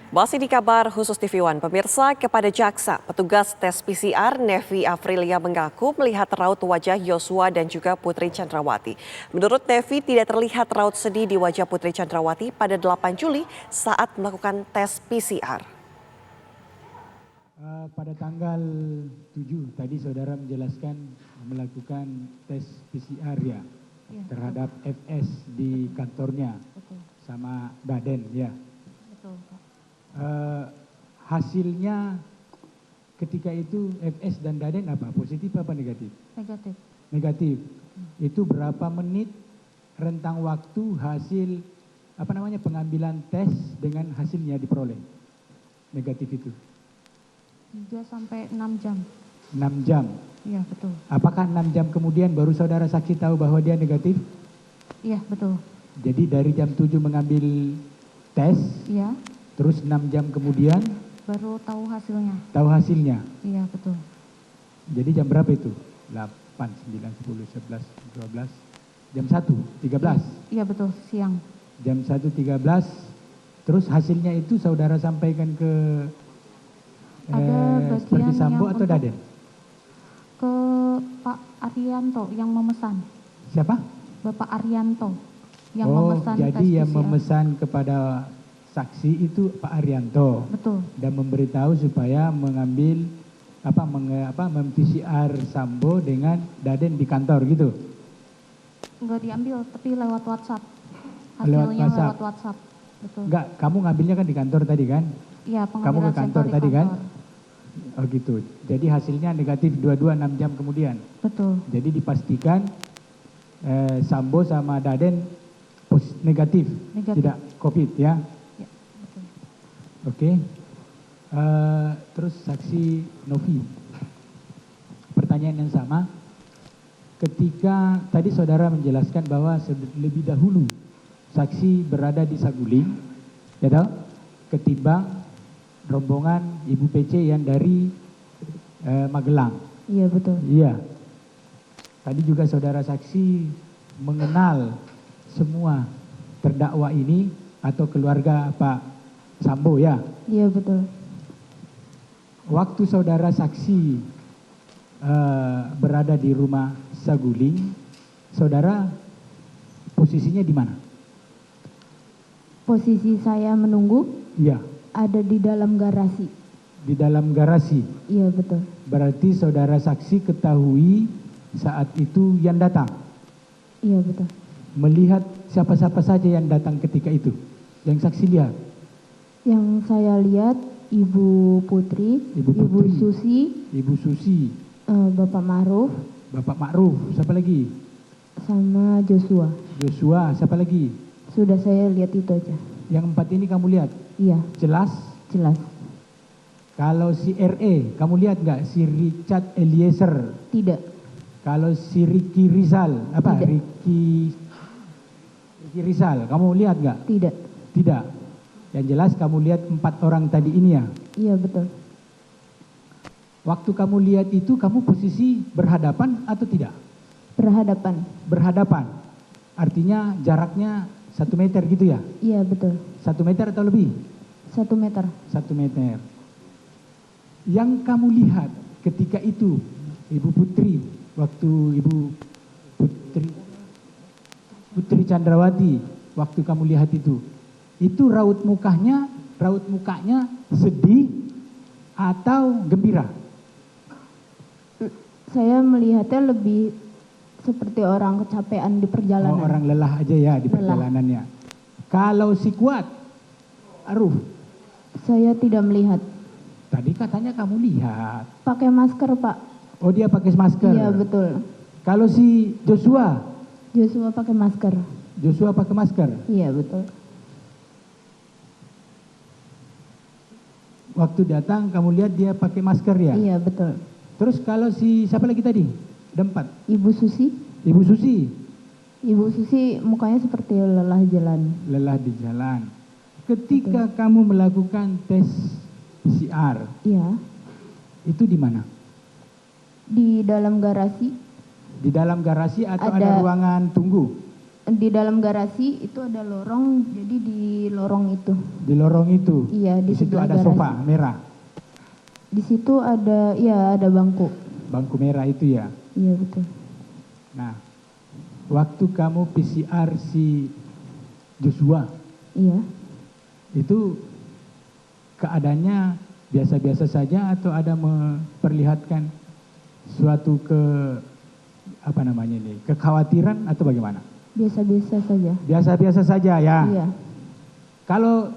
Masih di kabar khusus TV One, pemirsa, kepada jaksa, petugas tes PCR Nevi Afrilia mengaku melihat raut wajah Yosua dan juga Putri Chandrawati. Menurut Nevi, tidak terlihat raut sedih di wajah Putri Chandrawati pada 8 Juli saat melakukan tes PCR. Pada tanggal 7 tadi saudara menjelaskan melakukan tes PCR ya terhadap FS di kantornya. Betul. Sama Daden ya. Betul, Pak. Hasilnya ketika itu FS dan Daden apa? Positif apa negatif? Negatif. Negatif. Itu berapa menit rentang waktu hasil pengambilan tes dengan hasilnya diperoleh? Negatif itu. 3 sampai 6 jam. 6 jam. Iya, betul. Apakah 6 jam kemudian baru saudara saksi tahu bahwa dia negatif? Iya, betul. Jadi dari jam 7 mengambil tes, Iya, terus 6 jam kemudian baru tahu hasilnya. tahu hasilnya. Iya, betul. Jadi jam berapa itu? 8, 9, 10, 11, 12, jam 1, 13. Iya, betul, siang. Jam 1.13, terus hasilnya itu saudara sampaikan ke Ada seperti bagian Sambo yang atau untuk- Daden? Ke Pak Arianto yang memesan. Siapa? Bapak Arianto yang Oh, memesan jadi tes yang PCR. memesan kepada saksi itu Pak Arianto. Betul. Dan memberitahu supaya mengambil PCR Sambo dengan Daden di kantor gitu. Enggak diambil, tapi lewat WhatsApp. Lewat Hasilnya WhatsApp. lewat WhatsApp. Betul. Enggak, kamu ngambilnya kan di kantor tadi kan? Iya, Kamu pengambilan ke kantor sampel di tadi kan? kantor. Oh gitu. Jadi hasilnya negatif 6 jam kemudian. Betul. Jadi dipastikan Sambo sama Daden negatif, Negatif. tidak COVID ya. Ya, betul. Oke. Terus saksi Novi. Pertanyaan yang sama. Ketika tadi saudara menjelaskan bahwa lebih dahulu saksi berada di Saguling, ya toh, ketimbang rombongan Ibu PC yang dari Magelang. Iya, betul. Iya. Tadi juga saudara saksi mengenal semua terdakwa ini atau keluarga Pak Sambo ya. Iya, betul. Waktu saudara saksi berada di rumah Saguling, saudara posisinya di mana? Posisi saya menunggu Iya, ada di dalam garasi. di dalam garasi. Iya, betul. Berarti saudara saksi ketahui saat itu yang datang. Iya, betul. Melihat siapa-siapa saja yang datang ketika itu. Yang saksi lihat. Yang saya lihat Ibu Putri, Ibu Putri. Susi, Ibu Susi, Bapak Ma'ruf, Bapak Ma'ruf, siapa lagi? sama Joshua. Joshua, siapa lagi? Sudah saya lihat itu aja. Yang 4 ini kamu lihat? Iya, Jelas? jelas. Kalau si RE, kamu lihat nggak? Si Richard Eliezer. Tidak. Kalau si Ricky Rizal, Tidak. Ricky Rizal, kamu lihat nggak? Tidak. Tidak. Yang jelas kamu lihat 4 orang tadi ini ya. Iya, betul. Waktu kamu lihat itu, kamu posisi berhadapan atau tidak? Berhadapan. Berhadapan. Artinya jaraknya 1 meter gitu ya? Iya, betul. 1 meter atau lebih? 1 meter. 1 meter. Yang kamu lihat ketika itu, Ibu Putri, waktu Ibu Putri Chandrawati, waktu kamu lihat itu raut mukanya sedih atau gembira? Saya melihatnya lebih seperti orang kecapean di perjalanan. Oh, orang lelah aja ya di Lelah. perjalanannya. Kalau si kuat, Aruf, Saya tidak melihat. tadi katanya kamu lihat. Pakai masker, Pak. Oh, dia pakai masker. Iya, betul. Kalau si Joshua Pakai masker. pakai masker. Iya, betul. Waktu datang kamu lihat dia pakai masker ya? Iya, betul. Terus kalau si siapa lagi tadi? Ada 4. Ibu Susi. Ibu Susi Ibu Susi mukanya seperti lelah jalan. lelah di jalan. Ketika kamu melakukan tes PCR, Iya. itu di mana? Di dalam garasi. Di dalam garasi atau ada ruangan tunggu? di dalam garasi itu ada lorong, jadi di lorong itu. Di lorong itu? Iya, di situ sebelah ada garasi. sofa merah? Di situ ada, ya ada bangku. Bangku merah itu ya? Iya betul. Nah, waktu kamu PCR si Joshua, Iya. itu keadaannya biasa-biasa saja atau ada memperlihatkan suatu kekhawatiran atau bagaimana? Biasa-biasa saja. Biasa-biasa saja ya? Iya. Kalau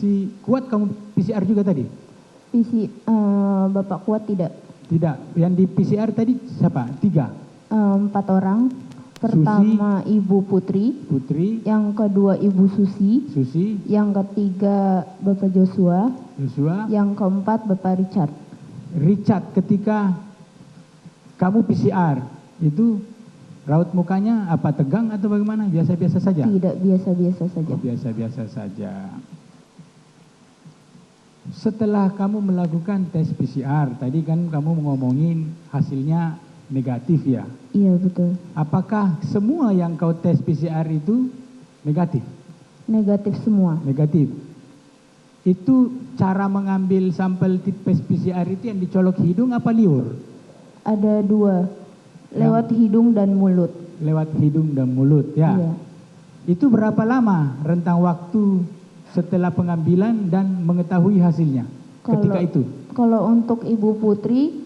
si Kuat kamu PCR juga tadi? Bapak Kuat tidak. Tidak, yang di PCR tadi siapa? 3? 4 orang. Pertama Ibu Putri, yang kedua Ibu Susi, yang ketiga Bapak Joshua, yang keempat Bapak Richard. Richard, ketika kamu PCR itu raut mukanya apa, tegang atau bagaimana? Biasa-biasa saja? Tidak, biasa-biasa saja. Oh, biasa-biasa saja. Setelah kamu melakukan tes PCR, tadi kan kamu ngomongin hasilnya negatif ya? Iya betul. Apakah semua yang kau tes PCR itu negatif? Negatif semua. Negatif. Itu cara mengambil sampel tes PCR itu yang dicolok hidung apa liur? Ada 2, lewat hidung dan mulut. Lewat hidung dan mulut ya? Iya. Itu berapa lama rentang waktu setelah pengambilan dan mengetahui hasilnya ketika itu? Kalau untuk Ibu Putri,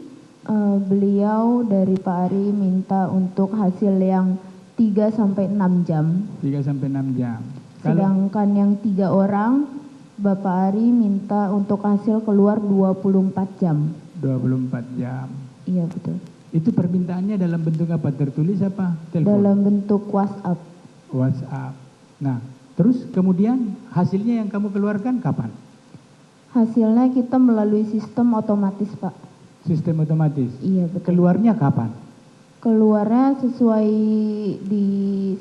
beliau dari Pak Ari minta untuk hasil yang 3-6 jam. 3-6 jam. Sedangkan yang 3 orang, Bapak Ari minta untuk hasil keluar 24 jam. 24 jam. Iya betul. Itu permintaannya dalam bentuk apa? Tertulis apa? Telepon? Dalam bentuk WhatsApp. WhatsApp. Nah, terus kemudian hasilnya yang kamu keluarkan kapan? Hasilnya kita melalui sistem otomatis, Pak. Sistem otomatis? Iya betul. Keluarnya kapan? Keluarnya sesuai di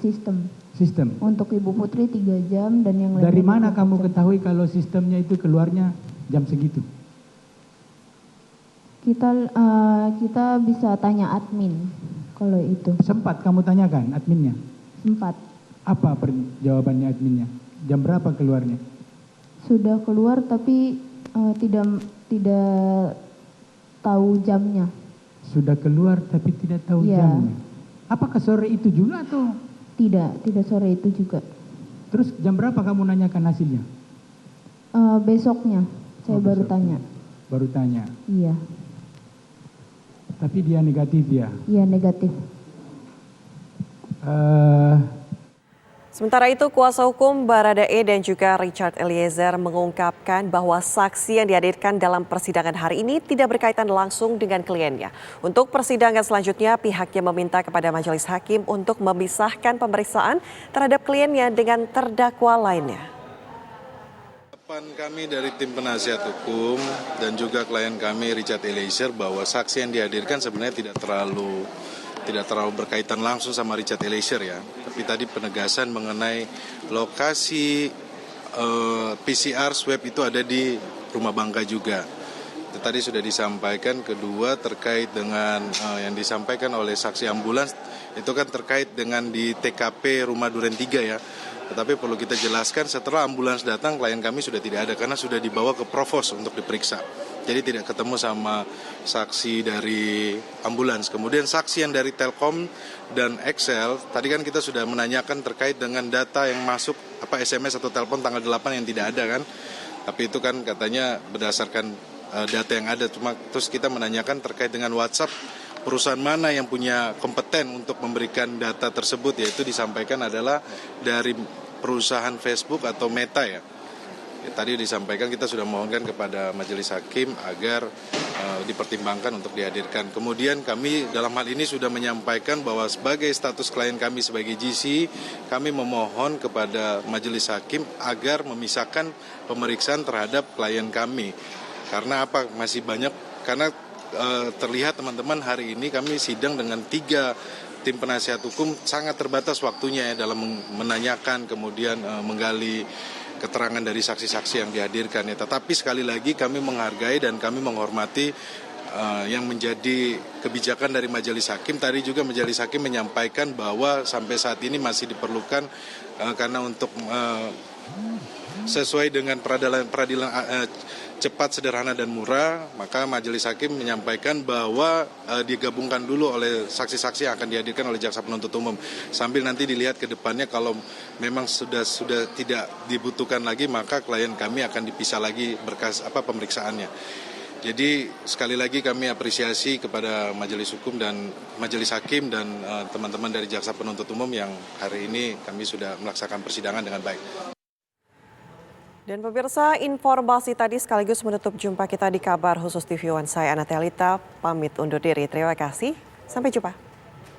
sistem. Sistem? Untuk Ibu Putri 3 jam dan yang lain. Dari mana kamu ketahui kalau sistemnya itu keluarnya jam segitu? Kita bisa tanya admin kalau itu. Sempat kamu tanyakan adminnya? Sempat. Apa jawabannya adminnya? Jam berapa keluarnya? Sudah keluar tapi tidak tahu jamnya. Sudah keluar tapi tidak tahu jamnya. Apakah sore itu juga atau? Tidak sore itu juga. Terus jam berapa kamu nanyakan hasilnya? Besoknya saya baru tanya. Baru tanya? Iya. Tapi dia negatif ya? Iya negatif. Sementara itu, kuasa hukum Baradae dan juga Richard Eliezer mengungkapkan bahwa saksi yang dihadirkan dalam persidangan hari ini tidak berkaitan langsung dengan kliennya. Untuk persidangan selanjutnya, pihaknya meminta kepada majelis hakim untuk memisahkan pemeriksaan terhadap kliennya dengan terdakwa lainnya. Kami dari tim penasihat hukum dan juga klien kami Richard Eliezer bahwa saksi yang dihadirkan sebenarnya tidak terlalu berkaitan langsung sama Richard Eliezer ya. Tapi tadi penegasan mengenai lokasi PCR swab itu ada di Rumah Bangka juga. Itu tadi sudah disampaikan. Kedua terkait dengan yang disampaikan oleh saksi ambulans itu kan terkait dengan di TKP Rumah Duren 3 ya. Tetapi perlu kita jelaskan setelah ambulans datang klien kami sudah tidak ada karena sudah dibawa ke Provos untuk diperiksa. Jadi tidak ketemu sama saksi dari ambulans. Kemudian saksi yang dari Telkom dan Excel, tadi kan kita sudah menanyakan terkait dengan data yang masuk SMS atau telepon tanggal 8 yang tidak ada kan. Tapi itu kan katanya berdasarkan data yang ada. Cuma terus kita menanyakan terkait dengan WhatsApp perusahaan mana yang punya kompeten untuk memberikan data tersebut, yaitu disampaikan adalah dari perusahaan Facebook atau Meta ya. Tadi disampaikan kita sudah mohonkan kepada majelis hakim agar dipertimbangkan untuk dihadirkan. Kemudian kami dalam hal ini sudah menyampaikan bahwa sebagai status klien kami sebagai GC, kami memohon kepada majelis hakim agar memisahkan pemeriksaan terhadap klien kami. Karena apa? Masih banyak, karena terlihat teman-teman hari ini kami sidang dengan 3 tim penasihat hukum sangat terbatas waktunya ya dalam menanyakan kemudian menggali keterangan dari saksi-saksi yang dihadirkan ya. Tetapi sekali lagi kami menghargai dan kami menghormati yang menjadi kebijakan dari Majelis Hakim. Tadi juga Majelis Hakim menyampaikan bahwa sampai saat ini masih diperlukan karena untuk sesuai dengan peradilan cepat, sederhana, dan murah, maka Majelis Hakim menyampaikan bahwa digabungkan dulu oleh saksi-saksi yang akan dihadirkan oleh jaksa penuntut umum. Sambil nanti dilihat ke depannya kalau memang sudah tidak dibutuhkan lagi, maka klien kami akan dipisah lagi berkas pemeriksaannya. Jadi sekali lagi kami apresiasi kepada Majelis Hukum dan Majelis Hakim dan teman-teman dari jaksa penuntut umum yang hari ini kami sudah melaksanakan persidangan dengan baik. Dan pemirsa, informasi tadi sekaligus menutup jumpa kita di Kabar Khusus TV One. Saya Anatalita, pamit undur diri. Terima kasih, sampai jumpa.